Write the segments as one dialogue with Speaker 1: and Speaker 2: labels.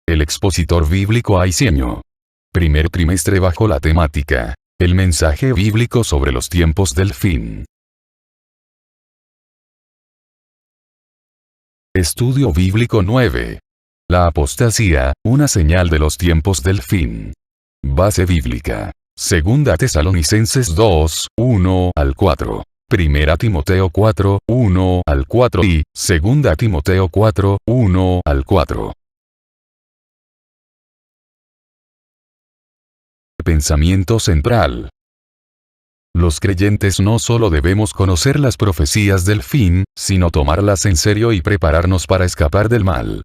Speaker 1: el expositor bíblico Aiceño. Primer trimestre bajo la temática: el mensaje bíblico sobre los tiempos del fin. Estudio bíblico 9. La apostasía, una señal de los tiempos del fin. Base bíblica: Segunda Tesalonicenses 2, 1 al 4. Primera Timoteo 4, 1 al 4 y Segunda Timoteo 4, 1 al 4. Pensamiento central. Los creyentes no solo debemos conocer las profecías del fin, sino tomarlas en serio y prepararnos para escapar del mal.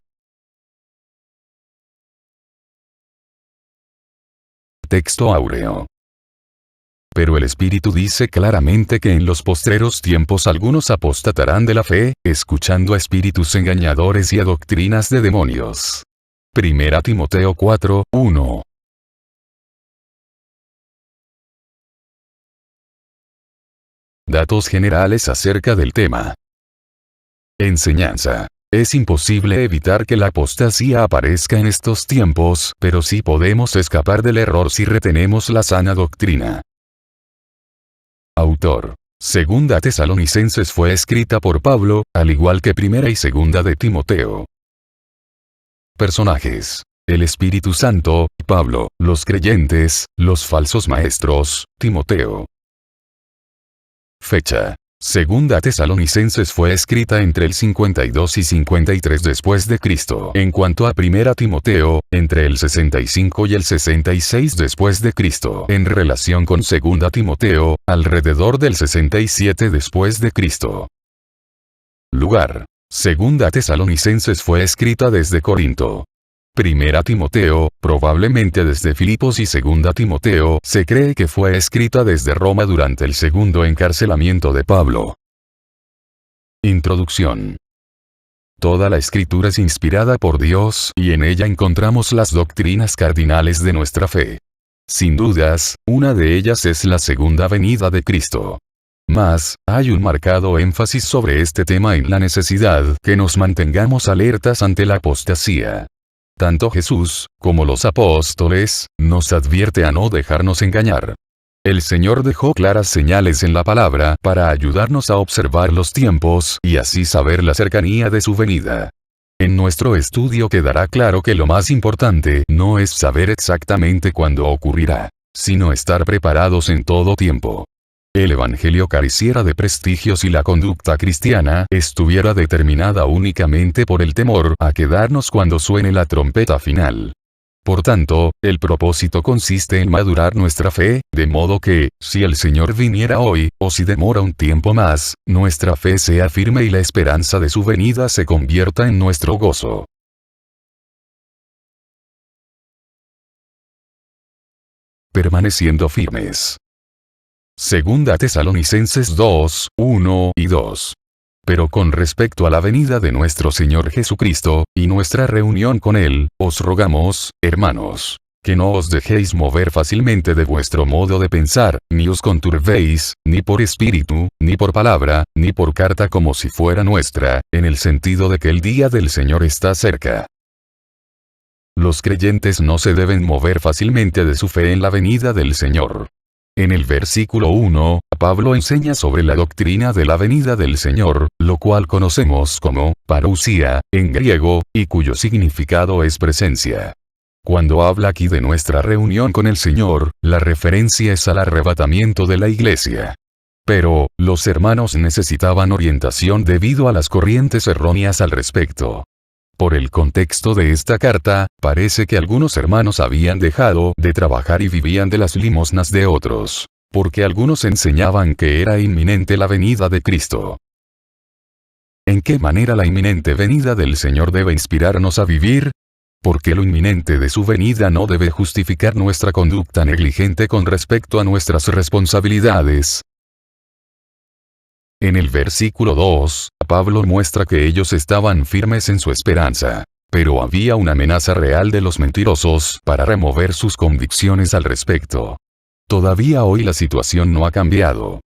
Speaker 1: Texto áureo. Pero el Espíritu dice claramente que en los postreros tiempos algunos apostatarán de la fe, escuchando a espíritus engañadores y a doctrinas de demonios. Primera Timoteo 4, 1. Datos generales acerca del tema. Enseñanza. Es imposible evitar que la apostasía aparezca en estos tiempos, pero sí podemos escapar del error si retenemos la sana doctrina. Autor. Segunda Tesalonicenses fue escrita por Pablo, al igual que Primera y Segunda de Timoteo. Personajes: el Espíritu Santo, Pablo; los creyentes, los falsos maestros, Timoteo. Fecha: Segunda Tesalonicenses fue escrita entre el 52 y 53 después de Cristo. En cuanto a Primera Timoteo, entre el 65 y el 66 después de Cristo. En relación con Segunda Timoteo, alrededor del 67 después de Cristo. Lugar: Segunda Tesalonicenses fue escrita desde Corinto. Primera Timoteo, probablemente desde Filipos, y Segunda Timoteo se cree que fue escrita desde Roma durante el segundo encarcelamiento de Pablo. Introducción. Toda la Escritura es inspirada por Dios y en ella encontramos las doctrinas cardinales de nuestra fe. Sin dudas, una de ellas es la segunda venida de Cristo. Mas, hay un marcado énfasis sobre este tema en la necesidad que nos mantengamos alertas ante la apostasía. Tanto Jesús, como los apóstoles, nos advierte a no dejarnos engañar. El Señor dejó claras señales en la palabra para ayudarnos a observar los tiempos y así saber la cercanía de su venida. En nuestro estudio quedará claro que lo más importante no es saber exactamente cuándo ocurrirá, sino estar preparados en todo tiempo. El Evangelio careciera de prestigio si la conducta cristiana estuviera determinada únicamente por el temor a quedarnos cuando suene la trompeta final. Por tanto, el propósito consiste en madurar nuestra fe, de modo que, si el Señor viniera hoy, o si demora un tiempo más, nuestra fe sea firme y la esperanza de su venida se convierta en nuestro gozo. Permaneciendo firmes. Segunda Tesalonicenses 2, 1 y 2. Pero con respecto a la venida de nuestro Señor Jesucristo, y nuestra reunión con Él, os rogamos, hermanos, que no os dejéis mover fácilmente de vuestro modo de pensar, ni os conturbéis, ni por espíritu, ni por palabra, ni por carta como si fuera nuestra, en el sentido de que el día del Señor está cerca. Los creyentes no se deben mover fácilmente de su fe en la venida del Señor. En el versículo 1, Pablo enseña sobre la doctrina de la venida del Señor, lo cual conocemos como parousia, en griego, y cuyo significado es presencia. Cuando habla aquí de nuestra reunión con el Señor, la referencia es al arrebatamiento de la iglesia. Pero, los hermanos necesitaban orientación debido a las corrientes erróneas al respecto. Por el contexto de esta carta, parece que algunos hermanos habían dejado de trabajar y vivían de las limosnas de otros, porque algunos enseñaban que era inminente la venida de Cristo. ¿En qué manera la inminente venida del Señor debe inspirarnos a vivir? Porque lo inminente de su venida no debe justificar nuestra conducta negligente con respecto a nuestras responsabilidades. En el versículo 2, Pablo muestra que ellos estaban firmes en su esperanza, pero había una amenaza real de los mentirosos para remover sus convicciones al respecto. Todavía hoy la situación no ha cambiado.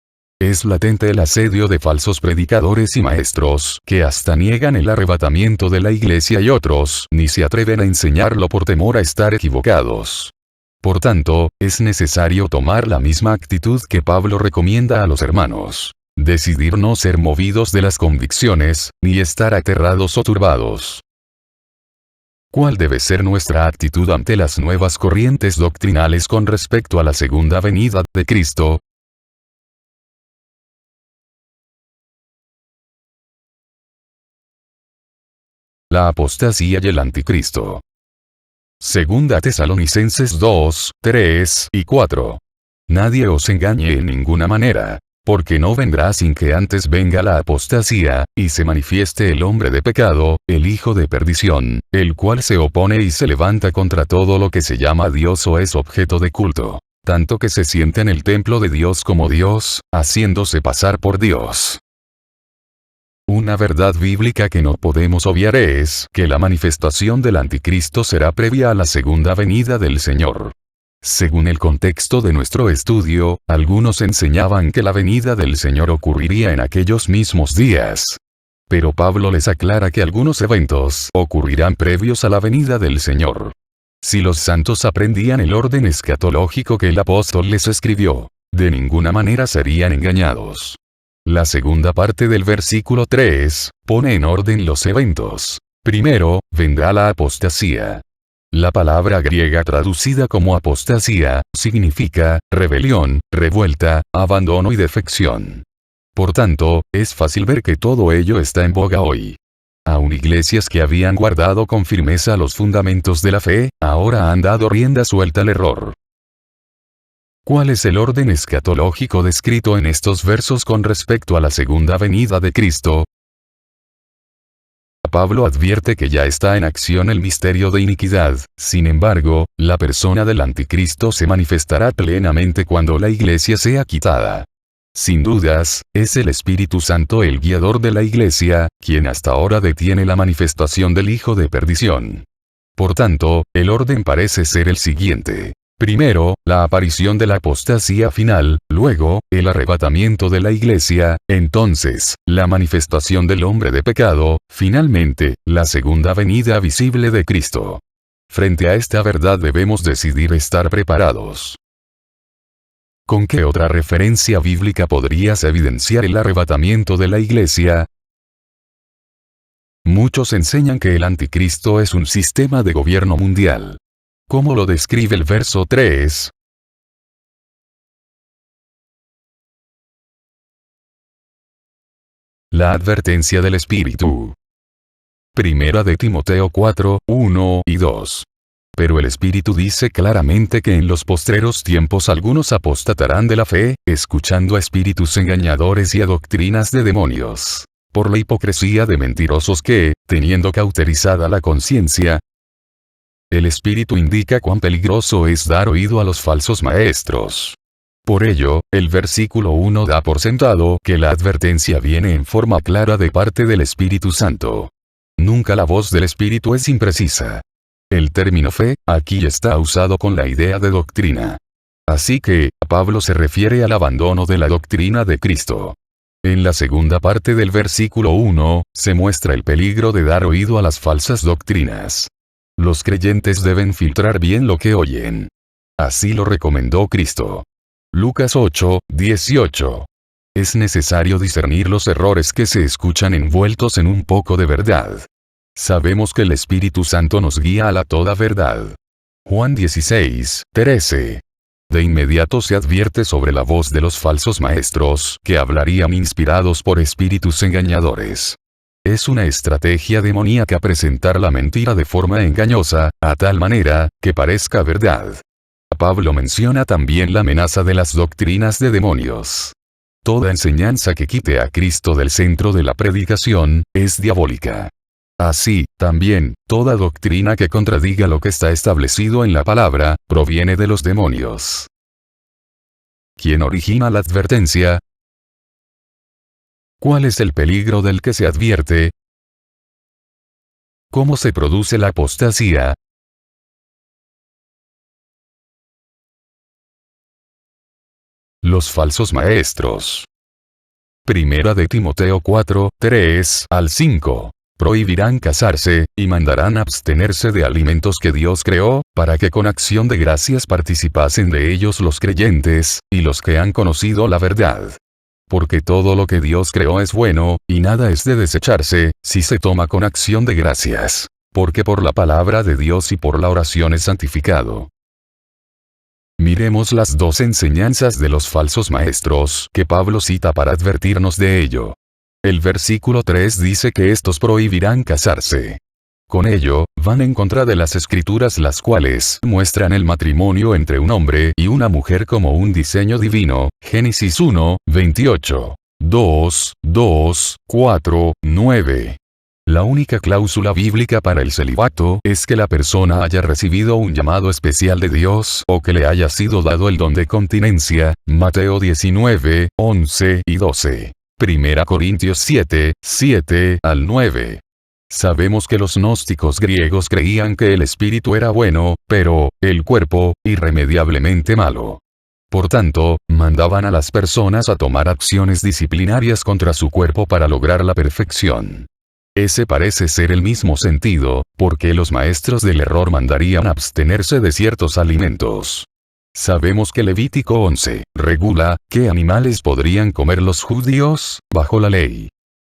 Speaker 1: Es latente el asedio de falsos predicadores y maestros que hasta niegan el arrebatamiento de la iglesia y otros ni se atreven a enseñarlo por temor a estar equivocados. Por tanto, es necesario tomar la misma actitud que Pablo recomienda a los hermanos. Decidir no ser movidos de las convicciones, ni estar aterrados o turbados. ¿Cuál debe ser nuestra actitud ante las nuevas corrientes doctrinales con respecto a la segunda venida de Cristo? La apostasía y el anticristo. Segunda Tesalonicenses 2, 3 y 4. Nadie os engañe en ninguna manera, porque no vendrá sin que antes venga la apostasía, y se manifieste el hombre de pecado, el hijo de perdición, el cual se opone y se levanta contra todo lo que se llama Dios o es objeto de culto, tanto que se siente en el templo de Dios como Dios, haciéndose pasar por Dios. Una verdad bíblica que no podemos obviar es que la manifestación del anticristo será previa a la segunda venida del Señor. Según el contexto de nuestro estudio, algunos enseñaban que la venida del Señor ocurriría en aquellos mismos días. Pero Pablo les aclara que algunos eventos ocurrirán previos a la venida del Señor. Si los santos aprendían el orden escatológico que el apóstol les escribió, de ninguna manera serían engañados. La segunda parte del versículo 3, pone en orden los eventos. Primero, vendrá la apostasía. La palabra griega traducida como apostasía, significa, rebelión, revuelta, abandono y defección. Por tanto, es fácil ver que todo ello está en boga hoy. Aun iglesias que habían guardado con firmeza los fundamentos de la fe, ahora han dado rienda suelta al error. ¿Cuál es el orden escatológico descrito en estos versos con respecto a la segunda venida de Cristo? Pablo advierte que ya está en acción el misterio de iniquidad, sin embargo, la persona del anticristo se manifestará plenamente cuando la iglesia sea quitada. Sin dudas, es el Espíritu Santo el guiador de la iglesia, quien hasta ahora detiene la manifestación del hijo de perdición. Por tanto, el orden parece ser el siguiente. Primero, la aparición de la apostasía final, luego, el arrebatamiento de la iglesia, entonces, la manifestación del hombre de pecado, finalmente, la segunda venida visible de Cristo. Frente a esta verdad debemos decidir estar preparados. ¿Con qué otra referencia bíblica podrías evidenciar el arrebatamiento de la iglesia? Muchos enseñan que el anticristo es un sistema de gobierno mundial. ¿Cómo lo describe el verso 3? La advertencia del Espíritu. Primera de Timoteo 4, 1 y 2. Pero el Espíritu dice claramente que en los postreros tiempos algunos apostatarán de la fe, escuchando a espíritus engañadores y a doctrinas de demonios, por la hipocresía de mentirosos que, teniendo cauterizada la conciencia, el Espíritu indica cuán peligroso es dar oído a los falsos maestros. Por ello, el versículo 1 da por sentado que la advertencia viene en forma clara de parte del Espíritu Santo. Nunca la voz del Espíritu es imprecisa. El término fe, aquí está usado con la idea de doctrina. Así que, Pablo se refiere al abandono de la doctrina de Cristo. En la segunda parte del versículo 1, se muestra el peligro de dar oído a las falsas doctrinas. Los creyentes deben filtrar bien lo que oyen. Así lo recomendó Cristo. Lucas 8, 18. Es necesario discernir los errores que se escuchan envueltos en un poco de verdad. Sabemos que el Espíritu Santo nos guía a la toda verdad. Juan 16, 13. De inmediato se advierte sobre la voz de los falsos maestros, que hablarían inspirados por espíritus engañadores. Es una estrategia demoníaca presentar la mentira de forma engañosa, a tal manera, que parezca verdad. Pablo menciona también la amenaza de las doctrinas de demonios. Toda enseñanza que quite a Cristo del centro de la predicación, es diabólica. Así, también, toda doctrina que contradiga lo que está establecido en la palabra, proviene de los demonios. ¿Quién origina la advertencia? ¿Cuál es el peligro del que se advierte? ¿Cómo se produce la apostasía? Los falsos maestros. Primera de Timoteo 4, 3 al 5. Prohibirán casarse, y mandarán abstenerse de alimentos que Dios creó, para que con acción de gracias participasen de ellos los creyentes, y los que han conocido la verdad. Porque todo lo que Dios creó es bueno, y nada es de desecharse, si se toma con acción de gracias. Porque por la palabra de Dios y por la oración es santificado. Miremos las dos enseñanzas de los falsos maestros que Pablo cita para advertirnos de ello. El versículo 3 dice que estos prohibirán casarse. Con ello, van en contra de las escrituras, las cuales muestran el matrimonio entre un hombre y una mujer como un diseño divino. Génesis 1, 28. 2, 4, 9. La única cláusula bíblica para el celibato es que la persona haya recibido un llamado especial de Dios o que le haya sido dado el don de continencia. Mateo 19, 11 y 12. Primera Corintios 7, 7 al 9. Sabemos que los gnósticos griegos creían que el espíritu era bueno, pero el cuerpo, irremediablemente malo. Por tanto, mandaban a las personas a tomar acciones disciplinarias contra su cuerpo para lograr la perfección. Ese parece ser el mismo sentido, porque los maestros del error mandarían abstenerse de ciertos alimentos. Sabemos que Levítico 11 regula qué animales podrían comer los judíos, bajo la ley.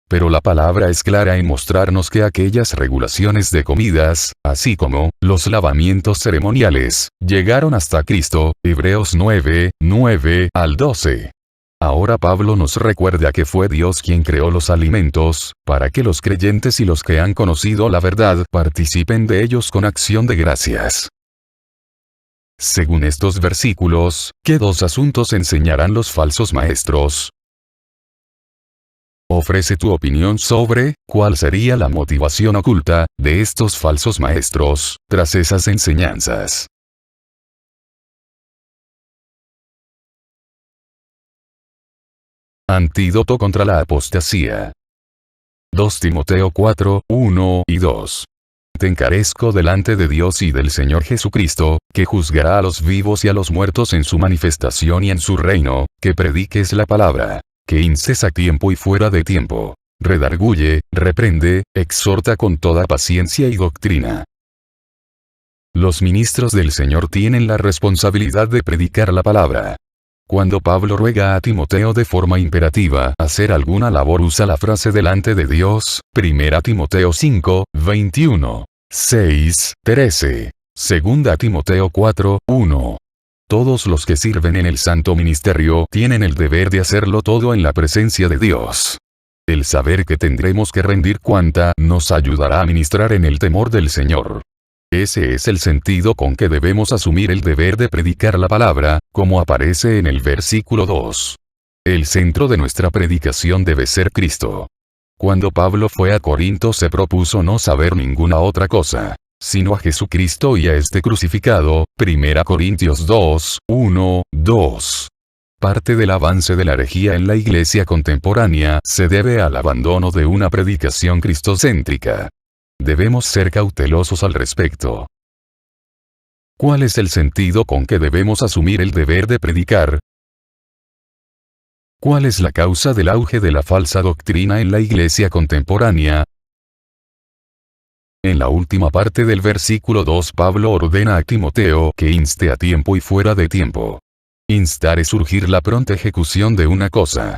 Speaker 1: Pero la palabra es clara en mostrarnos que aquellas regulaciones de comidas, así como los lavamientos ceremoniales, llegaron hasta Cristo. Hebreos 9, 9 al 12. Ahora Pablo nos recuerda que fue Dios quien creó los alimentos, para que los creyentes y los que han conocido la verdad participen de ellos con acción de gracias. Según estos versículos, ¿qué dos asuntos enseñarán los falsos maestros? Ofrece tu opinión sobre cuál sería la motivación oculta de estos falsos maestros tras esas enseñanzas. Antídoto contra la apostasía. 2 Timoteo 4, 1 y 2. Te encarezco delante de Dios y del Señor Jesucristo, que juzgará a los vivos y a los muertos en su manifestación y en su reino, que prediques la palabra, que instes a tiempo y fuera de tiempo. Redarguye, reprende, exhorta con toda paciencia y doctrina. Los ministros del Señor tienen la responsabilidad de predicar la palabra. Cuando Pablo ruega a Timoteo de forma imperativa hacer alguna labor, usa la frase delante de Dios. 1 Timoteo 5, 21. 6, 13. 2 Timoteo 4, 1. Todos los que sirven en el santo ministerio tienen el deber de hacerlo todo en la presencia de Dios. El saber que tendremos que rendir cuenta nos ayudará a ministrar en el temor del Señor. Ese es el sentido con que debemos asumir el deber de predicar la palabra, como aparece en el versículo 2. El centro de nuestra predicación debe ser Cristo. Cuando Pablo fue a Corinto se propuso no saber ninguna otra cosa, sino a Jesucristo y a este crucificado. 1 Corintios 2, 1, 2. Parte del avance de la herejía en la iglesia contemporánea se debe al abandono de una predicación cristocéntrica. Debemos ser cautelosos al respecto. ¿Cuál es el sentido con que debemos asumir el deber de predicar? ¿Cuál es la causa del auge de la falsa doctrina en la iglesia contemporánea? En la última parte del versículo 2 Pablo ordena a Timoteo que inste a tiempo y fuera de tiempo. Instar es urgir la pronta ejecución de una cosa.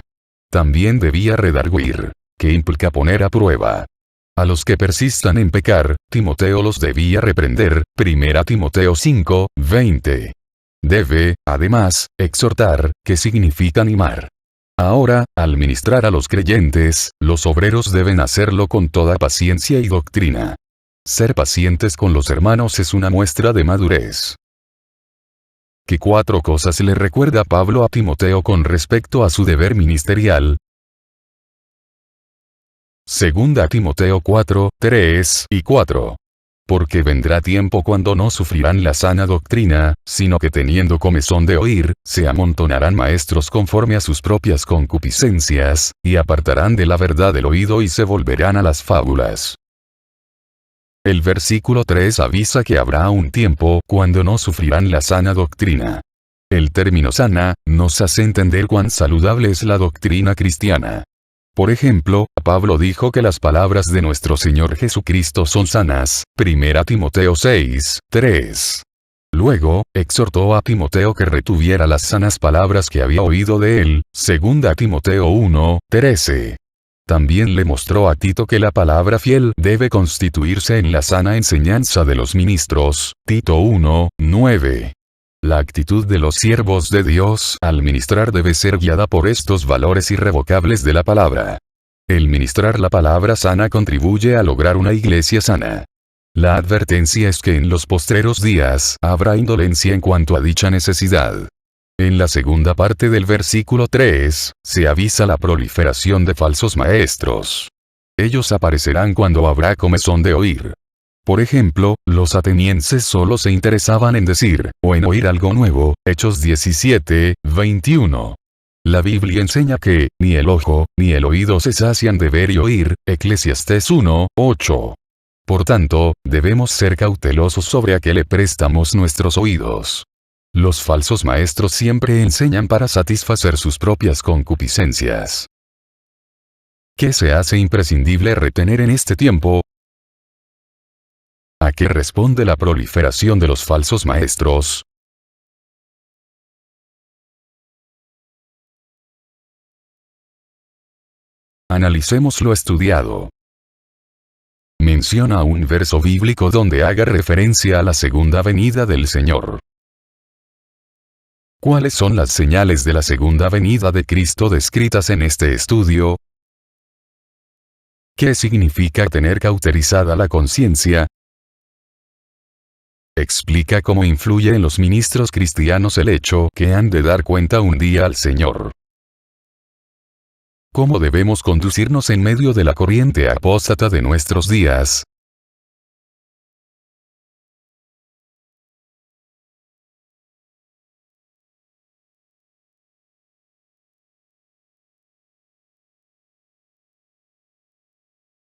Speaker 1: También debía redarguir, que implica poner a prueba. A los que persistan en pecar, Timoteo los debía reprender. 1 Timoteo 5, 20. Debe, además, exhortar, que significa animar. Ahora, al ministrar a los creyentes, los obreros deben hacerlo con toda paciencia y doctrina. Ser pacientes con los hermanos es una muestra de madurez. ¿Qué cuatro cosas le recuerda Pablo a Timoteo con respecto a su deber ministerial? 2 Timoteo 4, 3 y 4. Porque vendrá tiempo cuando no sufrirán la sana doctrina, sino que teniendo comezón de oír, se amontonarán maestros conforme a sus propias concupiscencias, y apartarán de la verdad el oído y se volverán a las fábulas. El versículo 3 avisa que habrá un tiempo cuando no sufrirán la sana doctrina. El término sana, nos hace entender cuán saludable es la doctrina cristiana. Por ejemplo, Pablo dijo que las palabras de nuestro Señor Jesucristo son sanas, 1 Timoteo 6, 3. Luego, exhortó a Timoteo que retuviera las sanas palabras que había oído de él, 2 Timoteo 1, 13. También le mostró a Tito que la palabra fiel debe constituirse en la sana enseñanza de los ministros, Tito 1, 9. La actitud de los siervos de Dios al ministrar debe ser guiada por estos valores irrevocables de la palabra. El ministrar la palabra sana contribuye a lograr una iglesia sana. La advertencia es que en los postreros días habrá indolencia en cuanto a dicha necesidad. En la segunda parte del versículo 3, se avisa la proliferación de falsos maestros. Ellos aparecerán cuando habrá comezón de oír. Por ejemplo, los atenienses solo se interesaban en decir, o en oír algo nuevo, Hechos 17, 21. La Biblia enseña que, ni el ojo, ni el oído se sacian de ver y oír, Eclesiastés 1, 8. Por tanto, debemos ser cautelosos sobre a qué le prestamos nuestros oídos. Los falsos maestros siempre enseñan para satisfacer sus propias concupiscencias. ¿Qué se hace imprescindible retener en este tiempo? ¿A qué responde la proliferación de los falsos maestros? Analicemos lo estudiado. Menciona un verso bíblico donde haga referencia a la segunda venida del Señor. ¿Cuáles son las señales de la segunda venida de Cristo descritas en este estudio? ¿Qué significa tener cauterizada la conciencia? Explica cómo influye en los ministros cristianos el hecho que han de dar cuenta un día al Señor. ¿Cómo debemos conducirnos en medio de la corriente apóstata de nuestros días?